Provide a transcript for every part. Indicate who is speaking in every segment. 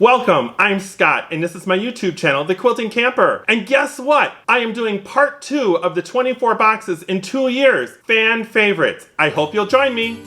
Speaker 1: Welcome, I'm Scott, and this is my YouTube channel, The Quilting Camper. And guess what? I am doing part 2 of the 24 boxes in 2 years. Fan favorites. I hope you'll join me.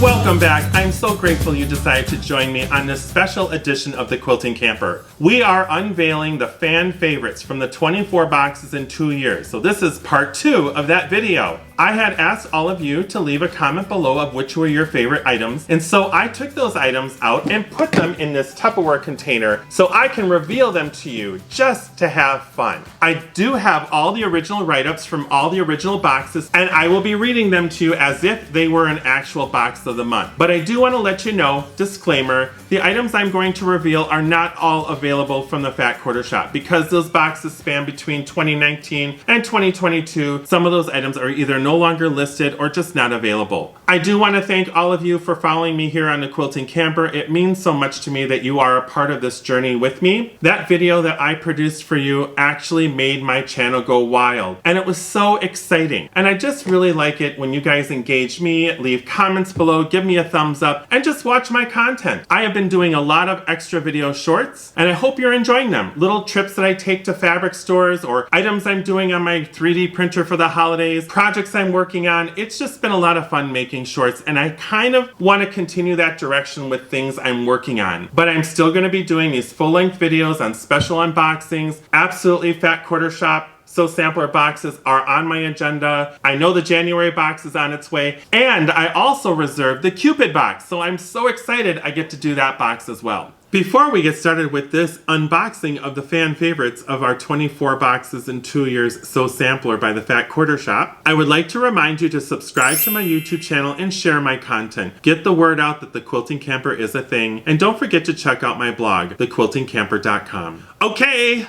Speaker 1: Welcome back. I'm so grateful you decided to join me on this special edition of the Quilting Camper. We are unveiling the fan favorites from the 24 boxes in 2 years. So this is part 2 of that video. I had asked all of you to leave a comment below of which were your favorite items, and so I took those items out and put them in this Tupperware container so I can reveal them to you just to have fun. I do have all the original write-ups from all the original boxes, and I will be reading them to you as if they were an actual box of the month. But I do want to let you know, disclaimer, the items I'm going to reveal are not all available from the Fat Quarter Shop because those boxes span between 2019 and 2022. Some of those items are either no longer listed or just not available. I do want to thank all of you for following me here on the Quilting Camper. It means so much to me that you are a part of this journey with me. That video that I produced for you actually made my channel go wild, and it was so exciting. And I just really like it when you guys engage me, leave comments below, give me a thumbs up, and just watch my content. I have been doing a lot of extra video shorts, and I hope you're enjoying them. Little trips that I take to fabric stores, or items I'm doing on my 3D printer for the holidays, projects I'm working on. It's just been a lot of fun making shorts, and I kind of want to continue that direction with things I'm working on. But I'm still going to be doing these full-length videos on special unboxings, absolutely Fat Quarter Shop. So sampler boxes are on my agenda. I know the January box is on its way, and I also reserved the Cupid box, so I'm so excited I get to do that box as well. Before we get started with this unboxing of the fan favorites of our 24 boxes in 2 years So Sampler by the Fat Quarter Shop, I would like to remind you to subscribe to my YouTube channel and share my content. Get the word out that the Quilting Camper is a thing, and don't forget to check out my blog, thequiltingcamper.com. Okay!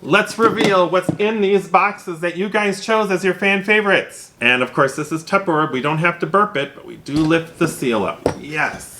Speaker 1: Let's reveal what's in these boxes that you guys chose as your fan favorites. And of course, this is Tupperware. We don't have to burp it, but we do lift the seal up. Yes.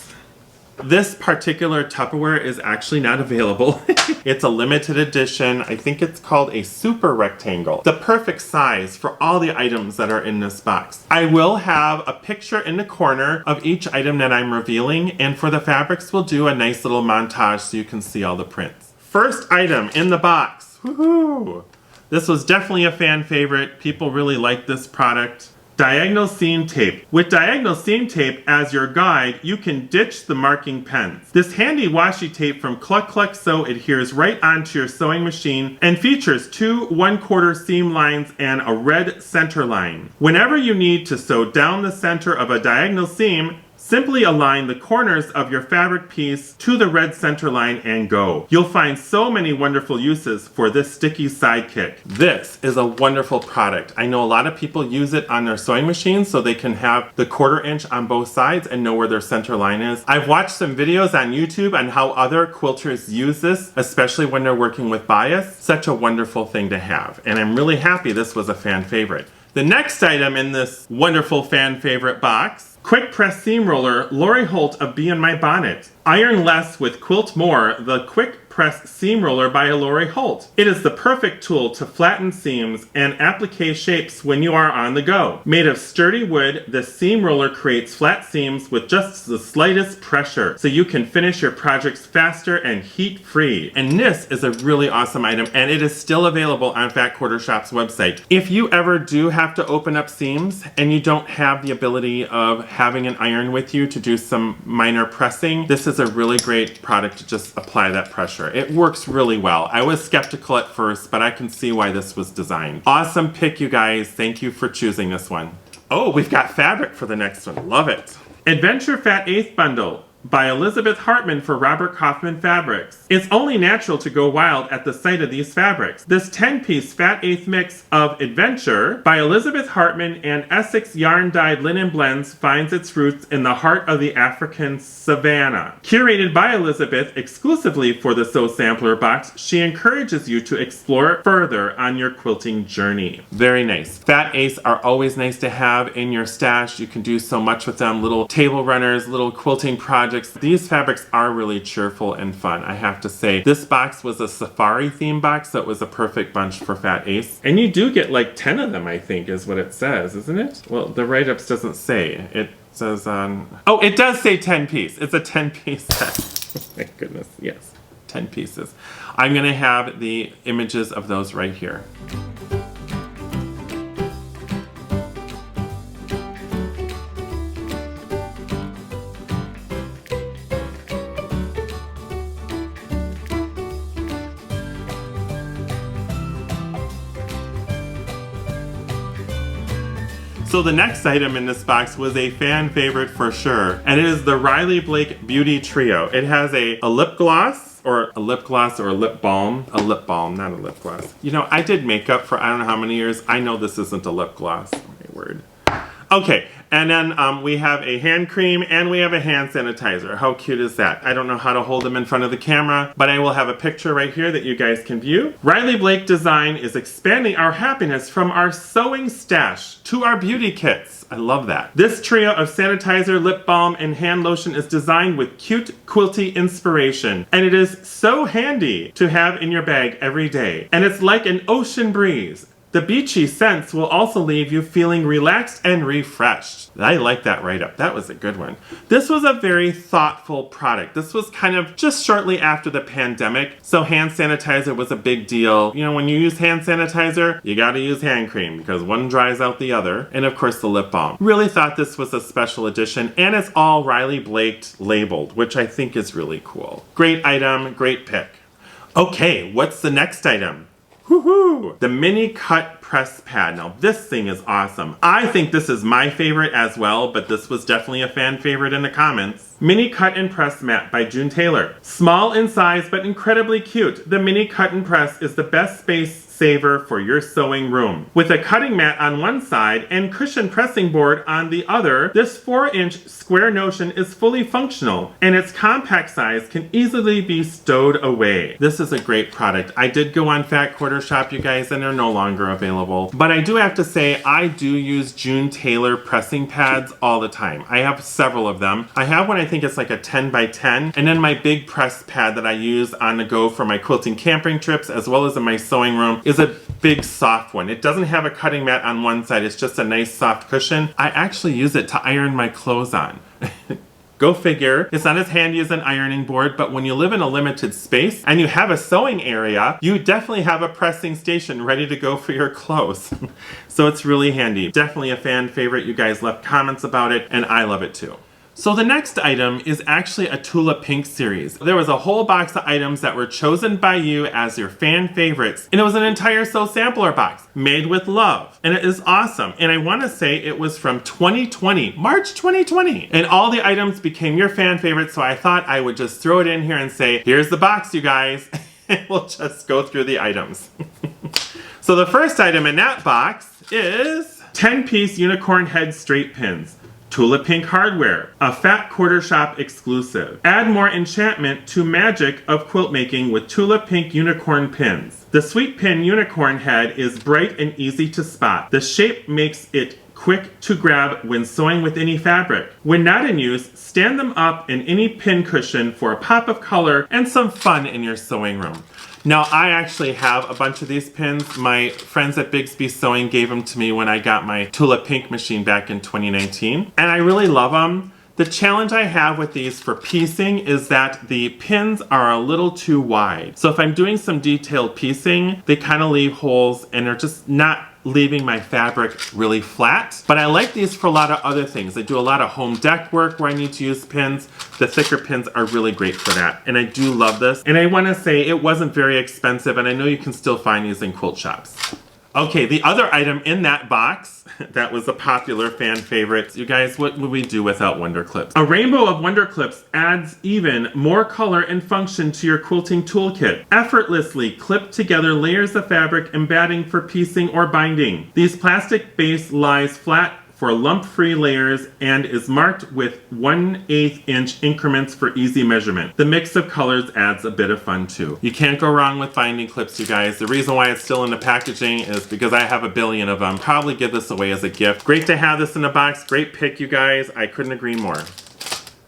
Speaker 1: This particular Tupperware is actually not available. It's a limited edition. I think it's called a super rectangle. The perfect size for all the items that are in this box. I will have a picture in the corner of each item that I'm revealing, and for the fabrics, we'll do a nice little montage so you can see all the prints. First item in the box. Woohoo! This was definitely a fan favorite. People really like this product. Diagonal seam tape. With diagonal seam tape as your guide, you can ditch the marking pens. This handy washi tape from Cluck Cluck Sew adheres right onto your sewing machine and features 2 1/4 seam lines and a red center line. Whenever you need to sew down the center of a diagonal seam, simply align the corners of your fabric piece to the red center line and go. You'll find so many wonderful uses for this sticky sidekick. This is a wonderful product. I know a lot of people use it on their sewing machines so they can have the 1/4 inch on both sides and know where their center line is. I've watched some videos on YouTube on how other quilters use this, especially when they're working with bias. Such a wonderful thing to have, and I'm really happy this was a fan favorite. The next item in this wonderful fan favorite box, Quick Press Seam Roller, Lori Holt of Bee in My Bonnet. Iron less with quilt more, the Quick Press Seam Roller by Lori Holt. It is the perfect tool to flatten seams and applique shapes when you are on the go. Made of sturdy wood, the seam roller creates flat seams with just the slightest pressure, so you can finish your projects faster and heat-free. And this is a really awesome item, and it is still available on Fat Quarter Shop's website. If you ever do have to open up seams and you don't have the ability of having an iron with you to do some minor pressing, this is a really great product to just apply that pressure. It works really well. I was skeptical at first, but I can see why this was designed. Awesome pick, you guys. Thank you for choosing this one. Oh, we've got fabric for the next one. Love it. Adventure Fat 1/8 Bundle. by Elizabeth Hartman for Robert Kaufman Fabrics. It's only natural to go wild at the sight of these fabrics. This 10-piece fat eighth mix of adventure by Elizabeth Hartman and Essex yarn-dyed linen blends finds its roots in the heart of the African savannah. Curated by Elizabeth exclusively for the Sew Sampler box, she encourages you to explore further on your quilting journey. Very nice. Fat eighths are always nice to have in your stash. You can do so much with them. Little table runners, little quilting projects. These fabrics are really cheerful and fun, I have to say. This box was a safari theme box, so it was a perfect bunch for fat eighths. And you do get like 10 of them, I think, is what it says, isn't it? Well, the write-ups doesn't say. It says on... Oh, it does say 10 piece. It's a 10-piece set. Oh my goodness, yes. 10 pieces. I'm going to have the images of those right here. So the next item in this box was a fan favorite for sure, and it is the Riley Blake Beauty Trio. It has a lip gloss, or a lip balm. A lip balm, not a lip gloss. You know, I did makeup for I don't know how many years. I know this isn't a lip gloss. My word. Okay, and then we have a hand cream and we have a hand sanitizer. How cute is that? I don't know how to hold them in front of the camera, but I will have a picture right here that you guys can view. Riley Blake Design is expanding our happiness from our sewing stash to our beauty kits. I love that. This trio of sanitizer, lip balm, and hand lotion is designed with cute, quilty inspiration, and it is so handy to have in your bag every day. And it's like an ocean breeze. The beachy scents will also leave you feeling relaxed and refreshed. I like that write-up. That was a good one. This was a very thoughtful product. This was kind of just shortly after the pandemic, so hand sanitizer was a big deal. You know, when you use hand sanitizer, you gotta use hand cream because one dries out the other. And of course the lip balm. Really thought this was a special edition, and it's all Riley Blake labeled, which I think is really cool. Great item, great pick. Okay, what's the next item? Woohoo! The mini cut press pad. Now this thing is awesome. I think this is my favorite as well, but this was definitely a fan favorite in the comments. Mini cut and press mat by June Taylor. Small in size but incredibly cute. The mini cut and press is the best space saver for your sewing room. With a cutting mat on one side and cushion pressing board on the other, this 4-inch square notion is fully functional, and its compact size can easily be stowed away. This is a great product. I did go on Fat Quarter Shop, you guys, and they're no longer available. But I do have to say, I do use June Taylor pressing pads all the time. I have several of them. I have one, I think it's like a 10 by 10, and then my big press pad that I use on the go for my quilting camping trips, as well as in my sewing room, is a big soft one. It doesn't have a cutting mat on one side, it's just a nice soft cushion. I actually use it to iron my clothes on. Go figure. It's not as handy as an ironing board, but when you live in a limited space and you have a sewing area, you definitely have a pressing station ready to go for your clothes. So it's really handy. Definitely a fan favorite. You guys left comments about it, and I love it too. So the next item is actually a Tula Pink series. There was a whole box of items that were chosen by you as your fan favorites, and it was an entire Sew Sampler box, made with love. And it is awesome. And I want to say it was from 2020, March 2020. And all the items became your fan favorites, so I thought I would just throw it in here and say, here's the box, you guys. And we'll just go through the items. So the first item in that box is 10-piece unicorn head straight pins. Tula Pink hardware, a Fat Quarter Shop exclusive. Add more enchantment to magic of quilt making with Tula Pink unicorn pins. The sweet pin unicorn head is bright and easy to spot. The shape makes it quick to grab when sewing with any fabric. When not in use, stand them up in any pin cushion for a pop of color and some fun in your sewing room. Now, I actually have a bunch of these pins. My friends at Bigsby Sewing gave them to me when I got my Tula Pink machine back in 2019. And I really love them. The challenge I have with these for piecing is that the pins are a little too wide. So if I'm doing some detailed piecing, they kind of leave holes and they're just not leaving my fabric really flat. But I like these for a lot of other things. I do a lot of home deck work where I need to use pins. The thicker pins are really great for that. And I do love this. And I want to say it wasn't very expensive, and I know you can still find these in quilt shops. Okay, the other item in that box that was a popular fan favorite. You guys, what would we do without Wonder Clips? A rainbow of Wonder Clips adds even more color and function to your quilting toolkit. Effortlessly clip together layers of fabric and batting for piecing or binding. These plastic base lies flat for lump-free layers and is marked with 1/8 inch increments for easy measurement. The mix of colors adds a bit of fun too. You can't go wrong with binding clips, you guys. The reason why it's still in the packaging is because I have a billion of them. Probably give this away as a gift. Great to have this in a box. Great pick, you guys. I couldn't agree more.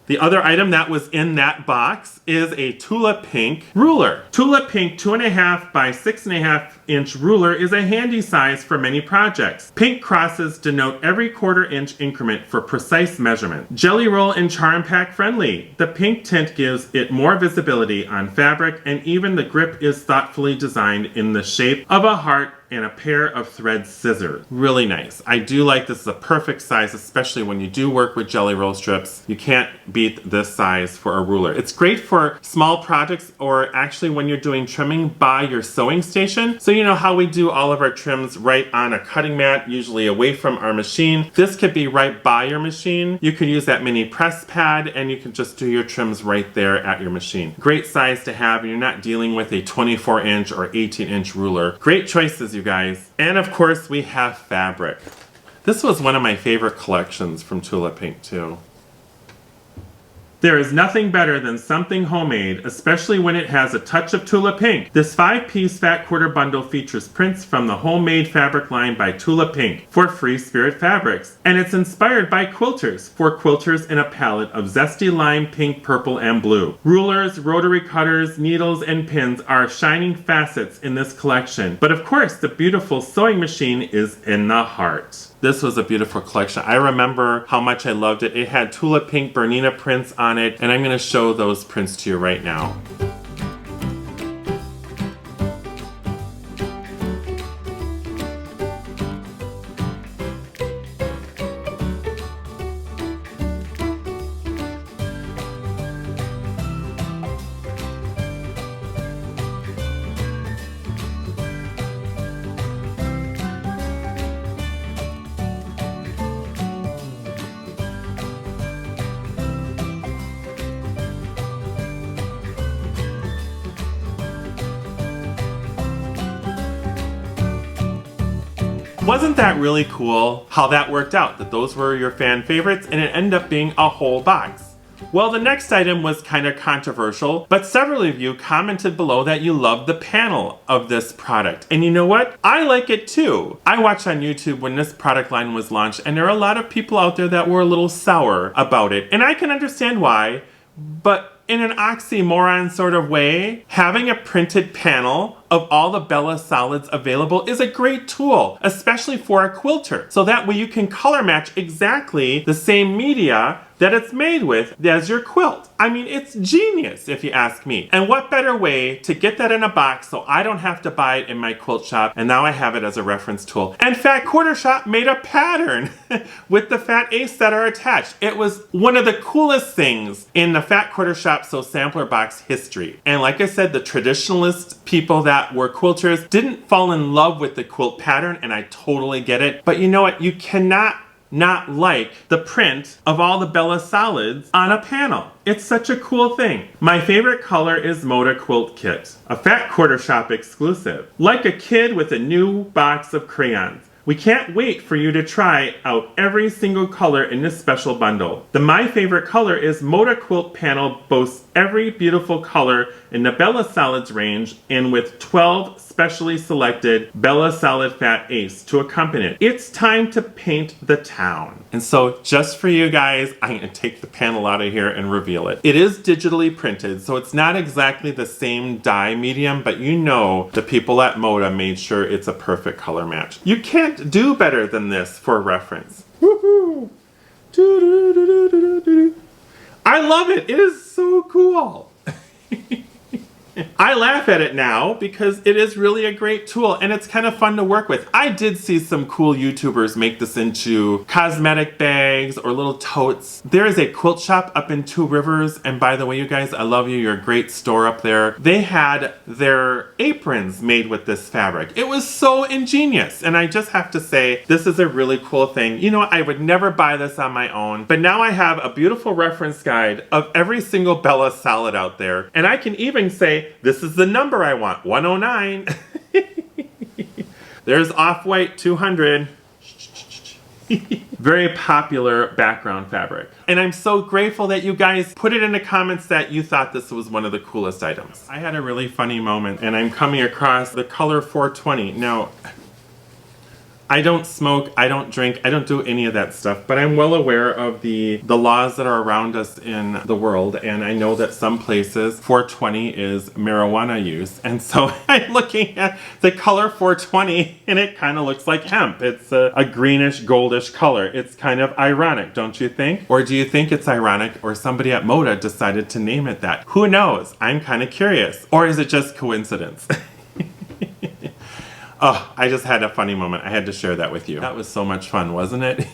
Speaker 1: The other item that was in that box is a Tula Pink ruler. Tula Pink 2.5 by 6.5 inch ruler is a handy size for many projects. Pink crosses denote every 1/4 inch increment for precise measurement. Jelly roll and charm pack friendly. The pink tint gives it more visibility on fabric, and even the grip is thoughtfully designed in the shape of a heart and a pair of thread scissors. Really nice. I do like this is a perfect size, especially when you do work with jelly roll strips. You can't beat this size for a ruler. It's great for small projects, or actually when you're doing trimming by your sewing station. So you know how we do all of our trims right on a cutting mat, usually away from our machine. This could be right by your machine. You could use that mini press pad and you can just do your trims right there at your machine. Great size to have, and you're not dealing with a 24 inch or 18 inch ruler. Great choices, you guys. And of course we have fabric. This was one of my favorite collections from Tula Pink too. There is nothing better than something homemade, especially when it has a touch of Tula Pink. This 5-piece fat quarter bundle features prints from the homemade fabric line by Tula Pink for Free Spirit Fabrics. And it's inspired by quilters for quilters in a palette of zesty lime, pink, purple, and blue. Rulers, rotary cutters, needles, and pins are shining facets in this collection. But of course, the beautiful sewing machine is in the heart. This was a beautiful collection. I remember how much I loved it. It had Tula Pink Bernina prints on it, and I'm going to show those prints to you right now. Wasn't that really cool how that worked out? That those were your fan favorites and it ended up being a whole box. Well, the next item was kind of controversial, but several of you commented below that you loved the panel of this product. And you know what? I like it too. I watched on YouTube when this product line was launched, and there are a lot of people out there that were a little sour about it. And I can understand why, but in an oxymoron sort of way, having a printed panel of all the Bella Solids available is a great tool, especially for a quilter. So that way you can color match exactly the same media that it's made with as your quilt. I mean, it's genius if you ask me. And what better way to get that in a box so I don't have to buy it in my quilt shop, and now I have it as a reference tool. And Fat Quarter Shop made a pattern with the Fat Ace that are attached. It was one of the coolest things in the Fat Quarter Shop Sew Sampler Box history. And like I said, the traditionalist people that were quilters didn't fall in love with the quilt pattern, and I totally get it. But you know what? You cannot not like the print of all the Bella Solids on a panel. It's such a cool thing. My favorite color is Moda Quilt Kit, a Fat Quarter Shop exclusive. Like a kid with a new box of crayons. We can't wait for you to try out every single color in this special bundle. The My Favorite Color is Moda Quilt panel boasts every beautiful color in the Bella Solids range, and with 12 specially selected Bella Solid Fat Ace to accompany it. It's time to paint the town. And so just for you guys, I'm going to take the panel out of here and reveal it. It is digitally printed, so it's not exactly the same dye medium, but you know the people at Moda made sure it's a perfect color match. You can't do better than this for reference. Woohoo! I love it. It is so cool. I laugh at it now because it is really a great tool and it's kind of fun to work with. I did see some cool YouTubers make this into cosmetic bags or little totes. There is a quilt shop up in Two Rivers, and by the way, you guys, I love you. You're a great store up there. They had their aprons made with this fabric. It was so ingenious, and I just have to say, this is a really cool thing. You know, I would never buy this on my own, but now I have a beautiful reference guide of every single Bella salad out there, and I can even say, this is the number I want, 109. There's Off-White 200. Very popular background fabric. And I'm so grateful that you guys put it in the comments that you thought this was one of the coolest items. I had a really funny moment and I'm coming across the color 420. Now, I don't smoke, I don't drink, I don't do any of that stuff, but I'm well aware of the laws that are around us in the world, and I know that some places 420 is marijuana use, and so I'm looking at the color 420 and it kind of looks like hemp. It's a greenish, goldish color. It's kind of ironic, don't you think? Or do you think it's ironic, or somebody at Moda decided to name it that? Who knows? I'm kind of curious. Or is it just coincidence? Oh, I just had a funny moment. I had to share that with you. That was so much fun, wasn't it?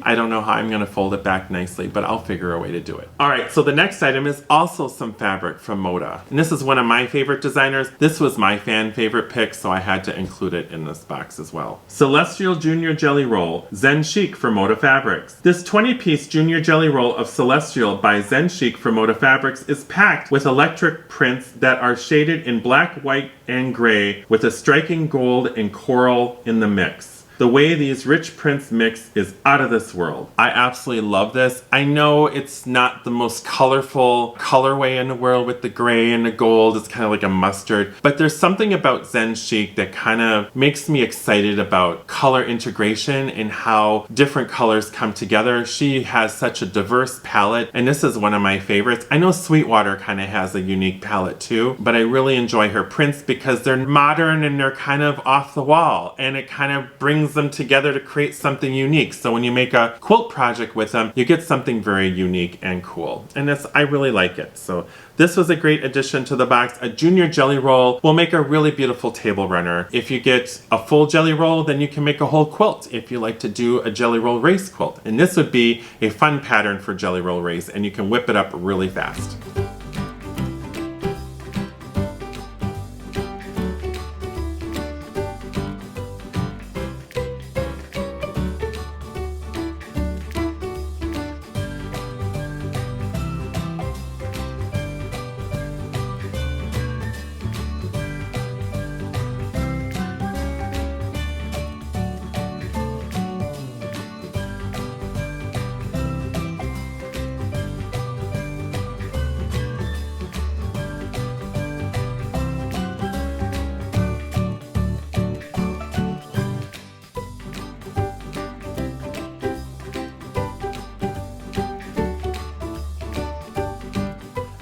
Speaker 1: I don't know how I'm gonna fold it back nicely, but I'll figure a way to do it. All right, so the next item is also some fabric from Moda. And this is one of my favorite designers. This was my fan favorite pick, so I had to include it in this box as well. Celestial Junior Jelly Roll, Zen Chic for Moda Fabrics. This 20-piece Junior Jelly Roll of Celestial by Zen Chic for Moda Fabrics is packed with electric prints that are shaded in black, white, and gray with a striking gold and coral in the mix. The way these rich prints mix is out of this world. I absolutely love this. I know it's not the most colorful colorway in the world with the gray and the gold. It's kind of like a mustard. But there's something about Zen Chic that kind of makes me excited about color integration and how different colors come together. She has such a diverse palette, and this is one of my favorites. I know Sweetwater kind of has a unique palette too, but I really enjoy her prints because they're modern and they're kind of off the wall, and it kind of brings them together to create something unique. So when you make a quilt project with them, you get something very unique and cool. And I really like it. So this was a great addition to the box. A junior jelly roll will make a really beautiful table runner. If you get a full jelly roll, then you can make a whole quilt if you like to do a jelly roll race quilt. And this would be a fun pattern for jelly roll race, and you can whip it up really fast.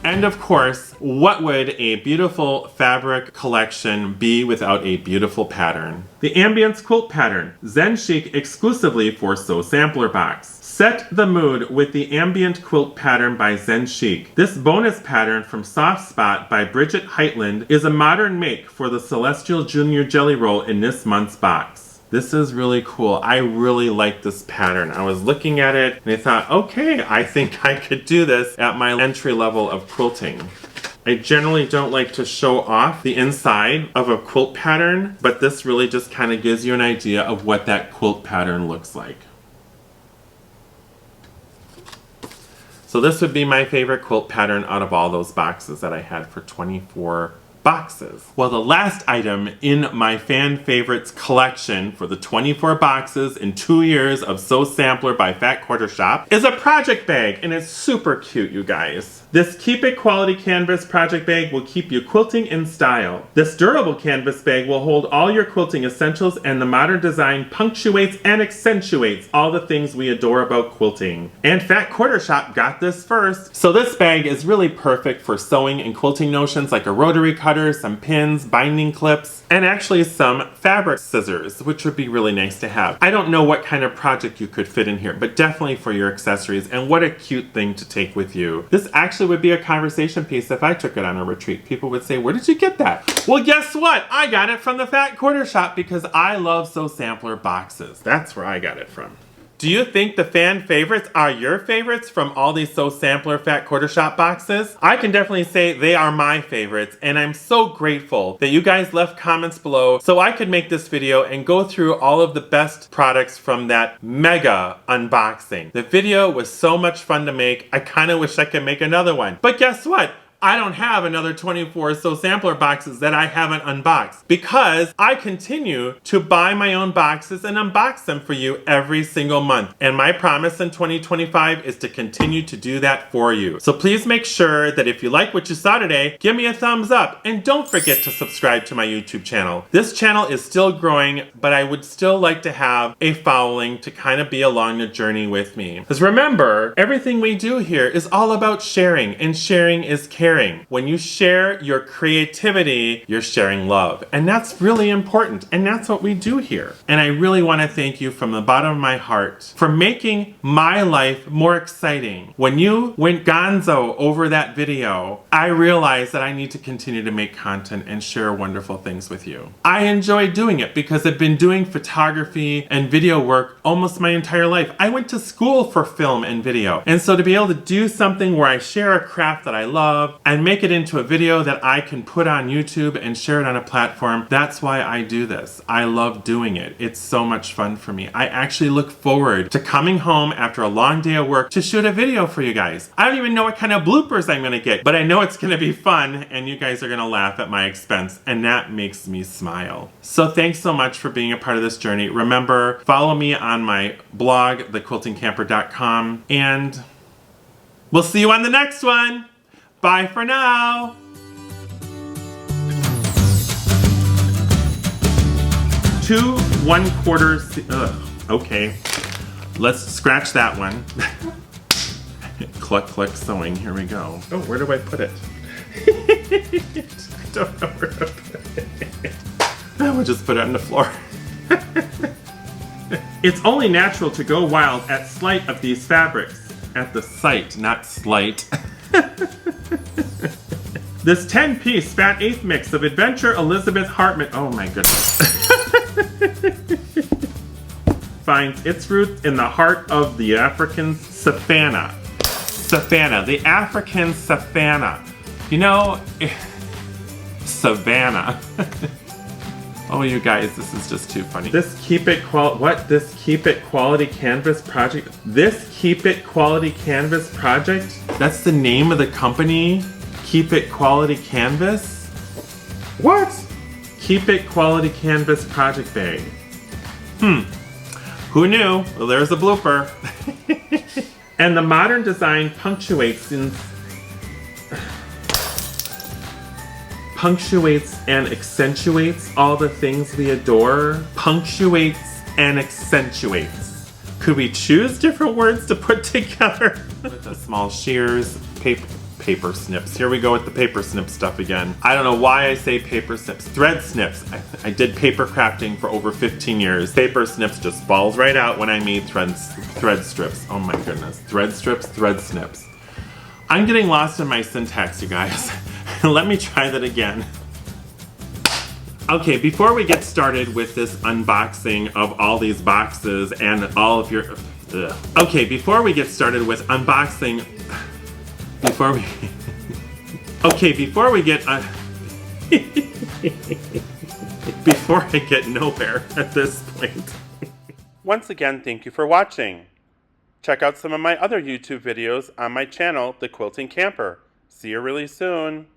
Speaker 1: And of course, what would a beautiful fabric collection be without a beautiful pattern? The Ambience Quilt Pattern, Zen Chic exclusively for Sew Sampler Box. Set the mood with the Ambient Quilt Pattern by Zen Chic. This bonus pattern from Soft Spot by Bridget Heitland is a modern make for the Celestial Junior Jelly Roll in this month's box. This is really cool. I really like this pattern. I was looking at it and I thought, okay, I think I could do this at my entry level of quilting. I generally don't like to show off the inside of a quilt pattern, but this really just kind of gives you an idea of what that quilt pattern looks like. So this would be my favorite quilt pattern out of all those boxes that I had for 24 boxes. Well, the last item in my fan favorites collection for the 24 boxes in 2 years of Sew Sampler by Fat Quarter Shop is a project bag, and it's super cute, you guys. This Keep It Quality Canvas project bag will keep you quilting in style. This durable canvas bag will hold all your quilting essentials, and the modern design punctuates and accentuates all the things we adore about quilting. And Fat Quarter Shop got this first. So this bag is really perfect for sewing and quilting notions like a rotary cutter, cutters, some pins, binding clips, and actually some fabric scissors, which would be really nice to have. I don't know what kind of project you could fit in here, but definitely for your accessories, and what a cute thing to take with you. This actually would be a conversation piece if I took it on a retreat. People would say, where did you get that? Well, guess what? I got it from the Fat Quarter Shop because I love Sew Sampler boxes. That's where I got it from. Do you think the fan favorites are your favorites from all these Sew Sampler Fat Quarter Shop boxes? I can definitely say they are my favorites, and I'm so grateful that you guys left comments below so I could make this video and go through all of the best products from that mega unboxing. The video was so much fun to make. I kind of wish I could make another one. But guess what? I don't have another 24 Sew Sampler boxes that I haven't unboxed because I continue to buy my own boxes and unbox them for you every single month. And my promise in 2025 is to continue to do that for you. So please make sure that if you like what you saw today, give me a thumbs up and don't forget to subscribe to my YouTube channel. This channel is still growing, but I would still like to have a following to kind of be along the journey with me. Because remember, everything we do here is all about sharing, and sharing is caring. When you share your creativity, you're sharing love. And that's really important. And that's what we do here. And I really want to thank you from the bottom of my heart for making my life more exciting. When you went gonzo over that video, I realized that I need to continue to make content and share wonderful things with you. I enjoy doing it because I've been doing photography and video work almost my entire life. I went to school for film and video. And so to be able to do something where I share a craft that I love and make it into a video that I can put on YouTube and share it on a platform, that's why I do this. I love doing it. It's so much fun for me. I actually look forward to coming home after a long day of work to shoot a video for you guys. I don't even know what kind of bloopers I'm gonna get, but I know it's gonna be fun and you guys are gonna laugh at my expense, and that makes me smile. So thanks so much for being a part of this journey. Remember, follow me on my blog, thequiltingcamper.com, and we'll see you on the next one. Bye for now. 2 1/4. Okay. Let's scratch that one. Cluck, cluck, sewing. Here we go. Oh, where do I put it? I don't know where to put it. I will just put it on the floor. It's only natural to go wild at sight of these fabrics. At the sight, not slight. This 10-piece Fat 1/8 mix of Adventure Elizabeth Hartman, oh my goodness, finds its roots in the heart of the African savannah. Savannah, the African savannah. You know, savannah. Oh, you guys, this is just too funny. This Keep It Quality Canvas project? This Keep It Quality Canvas project? That's the name of the company? Keep It Quality Canvas? What? Keep It Quality Canvas project bag. Who knew? Well, there's a blooper. And the modern design punctuates and accentuates all the things we adore. Punctuates and accentuates. Could we choose different words to put together? With the small shears, paper snips. Here we go with the paper snip stuff again. I don't know why I say paper snips. Thread snips. I did paper crafting for over 15 years. Paper snips just falls right out when I made thread strips. Oh my goodness. Thread strips, thread snips. I'm getting lost in my syntax, you guys. Let me try that again. Okay, before we get started with this unboxing of all these boxes and all of your... Okay, before we get started with unboxing... Before I get nowhere at this point. Once again, thank you for watching. Check out some of my other YouTube videos on my channel, The Quilting Camper. See you really soon.